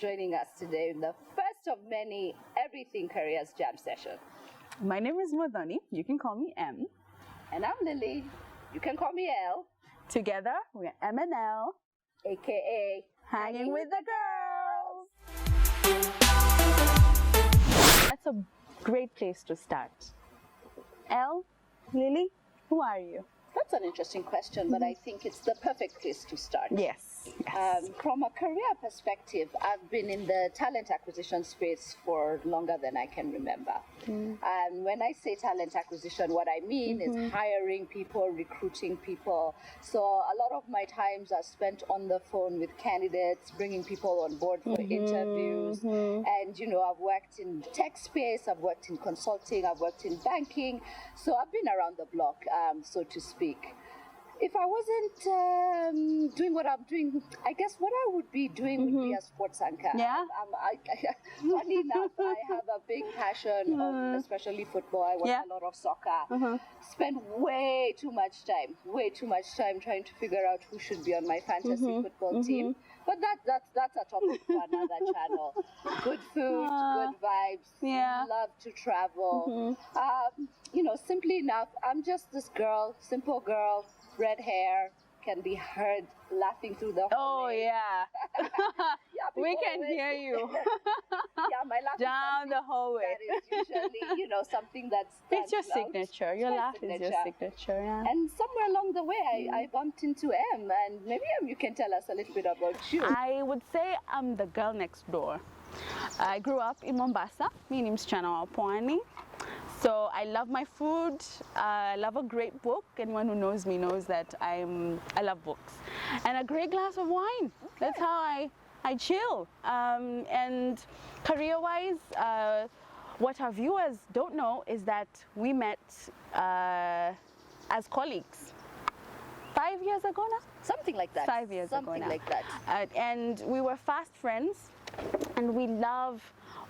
joining us today in the first of many Everything Careers Jam session. My name is Madani. You can call me M. And I'm Lily. You can call me L. Together, we're M and L, aka hanging with the girls. That's a great place to start. L, Lily, who are you? That's an interesting question, but I think it's the perfect place to start. Yes. From a career perspective, I've been in the talent acquisition space for longer than I can remember. And when I say talent acquisition, what I mean is hiring people, recruiting people. So a lot of my times are spent on the phone with candidates, bringing people on board for interviews. And, you know, I've worked in the tech space, I've worked in consulting, I've worked in banking. So I've been around the block, so to speak. If I wasn't doing what I'm doing, I guess what I would be doing would be a sports anchor. Yeah. Funny enough, I have a big passion of especially football. I watch a lot of soccer. Spend way too much time trying to figure out who should be on my fantasy football team. But that's a topic for another channel. Good food, good vibes, love to travel. You know, simply enough, I'm just this girl, simple girl, red hair, can be heard laughing through the hallway. Oh, yeah. We can hear you. My laugh down the hallway. That is usually, you know, something that's it's your signature. Your laugh is your signature. Yeah. And somewhere along the way, I bumped into M, and maybe M, you can tell us a little bit about you. I would say I'm the girl next door. I grew up in Mombasa, meaning Mshauri. So I love my food, I love a great book. Anyone who knows me knows that I love books. And a great glass of wine. That's how I chill. And career-wise, what our viewers don't know is that we met as colleagues 5 years ago now? Something like that. 5 years ago now. Something like that. And we were fast friends, and we love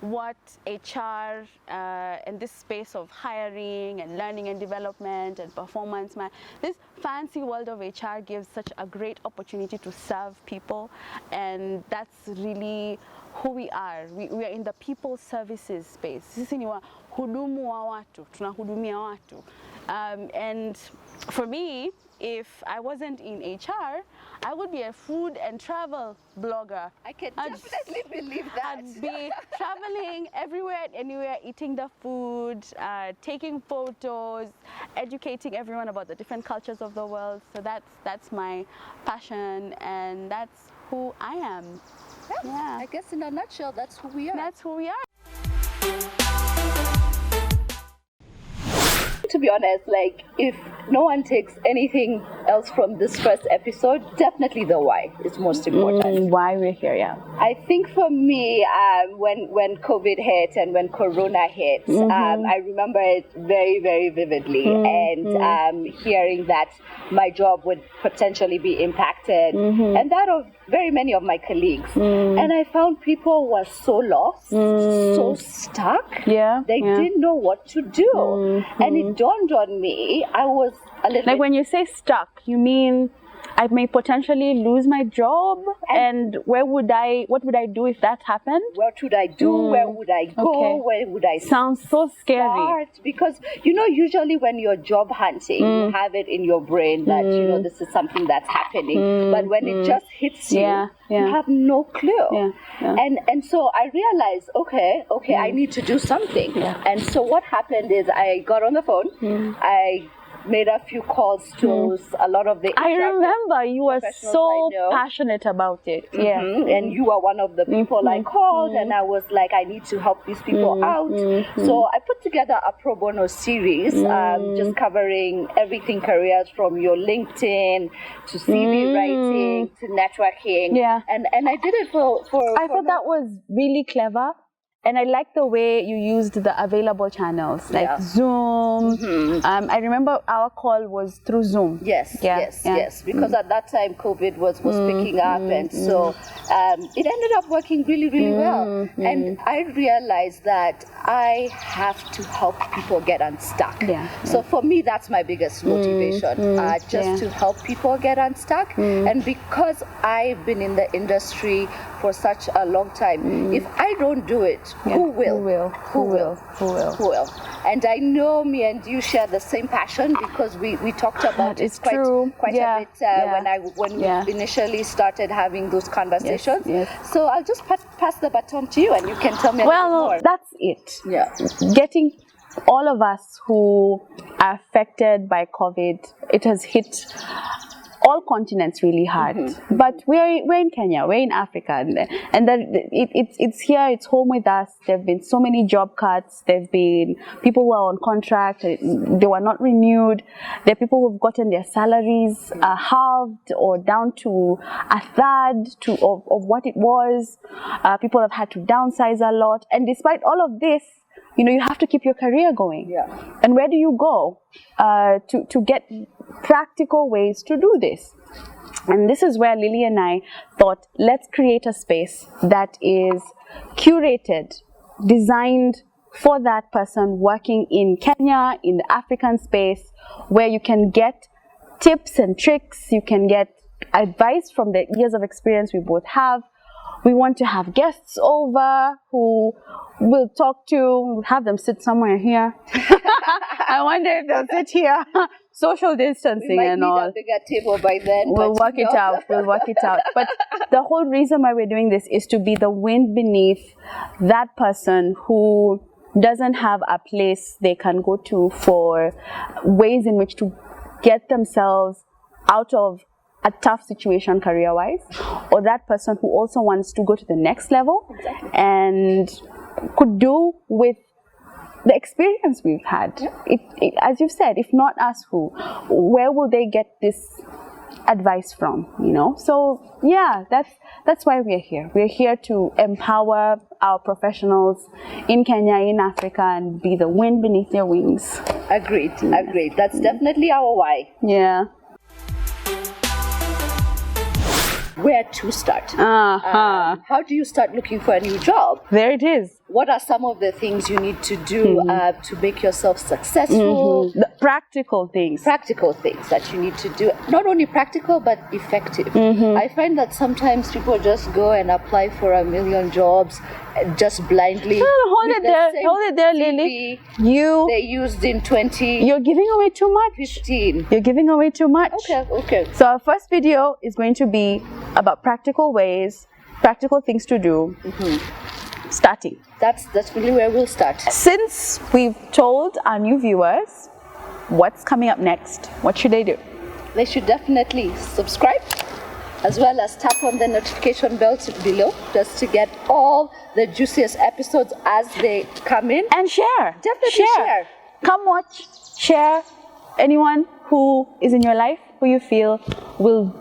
what HR and this space of hiring and learning and development and performance, this fancy world of HR gives such a great opportunity to serve people, and that's really who we are. We are in the people services space. Sisi ni wahudumu wa watu, tunahudumia watu. And for me, if I wasn't in HR, I would be a food and travel blogger. I can definitely believe that. I'd be traveling everywhere and anywhere, eating the food, taking photos, educating everyone about the different cultures of the world. So that's my passion, and that's who I am. Yeah. I guess in a nutshell, that's who we are. That's who we are. To be honest, like, if no one takes anything else from this first episode, definitely the why is most important. Why we're here, yeah. I think for me, when COVID hit and when Corona hit, I remember it very, very vividly. And hearing that my job would potentially be impacted, and that of very many of my colleagues. And I found people were so lost, so stuck. They didn't know what to do. And it dawned on me, I was a little like when you say stuck, you mean I may potentially lose my job, and what would I do if that happened? What should I do? Where would I go? Where would I Sounds so scary. Because, you know, usually when you're job hunting, you have it in your brain that, you know, this is something that's happening. But when it just hits you, you have no clue. And so I realized, okay, I need to do something. And so what happened is I got on the phone. I made a few calls to a lot of the I remember you were so passionate about it. And you were one of the people I called, and I was like, I need to help these people out. So I put together a pro bono series, just covering everything careers, from your LinkedIn to CV writing to networking. And I did it for I thought that was really clever. And I like the way you used the available channels like Zoom. I remember our call was through Zoom. Yes. Because at that time COVID was picking up, and so it ended up working really, really well. And I realized that I have to help people get unstuck. So for me, that's my biggest motivation, just to help people get unstuck. And because I've been in the industry for such a long time, if I don't do it, who will? And I know me and you share the same passion, because we talked about it quite a bit when we initially started having those conversations. So I'll just pass the baton to you, and you can tell me a little more. Well, that's it. Getting all of us who are affected by COVID, it has hit all continents really hard. But we're in Kenya, we're in Africa, and that it's here, it's home with us. There have been so many job cuts. There have been people who are on contract, they were not renewed. There are people who've gotten their salaries halved or down to a third of what it was. People have had to downsize a lot, and despite all of this, you have to keep your career going. And where do you go to get practical ways to do this? And this is where Lily and I thought, let's create a space that is curated, designed for that person working in Kenya, in the African space, where you can get tips and tricks, you can get advice from the years of experience we both have. We want to have guests over who we'll talk to, have them sit somewhere here. I wonder if they'll sit here. Social distancing and all. We might need a bigger table by then. We'll work it out. But the whole reason why we're doing this is to be the wind beneath that person who doesn't have a place they can go to for ways in which to get themselves out of a tough situation career-wise, or that person who also wants to go to the next level and could do with the experience we've had. As you've said, if not us, who? Where will they get this advice from? So that's why we're here. We're here to empower our professionals in Kenya, in Africa, and be the wind beneath their wings. Agreed. That's definitely our why. Where to start? How do you start looking for a new job? There it is. What are some of the things you need to do to make yourself successful? The practical things. Practical things that you need to do. Not only practical, but effective. I find that sometimes people just go and apply for a million jobs just blindly. Hold it there, Lily. They used in 20. You're giving away too much. 15. You're giving away too much. Okay. So our first video is going to be about practical ways, practical things to do. Starting. That's really where we'll start. Since we've told our new viewers what's coming up next, what should they do? They should definitely subscribe, as well as tap on the notification bell below, just to get all the juiciest episodes as they come in. And share. Definitely share. Come watch, share. Anyone who is in your life who you feel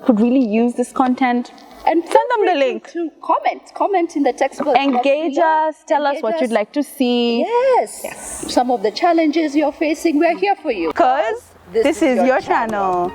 could really use this content, and send them the link. To comment in the text box. Engage us. Tell us what you'd like to see. Yes. Some of the challenges you're facing, we're here for you. Because this is your channel.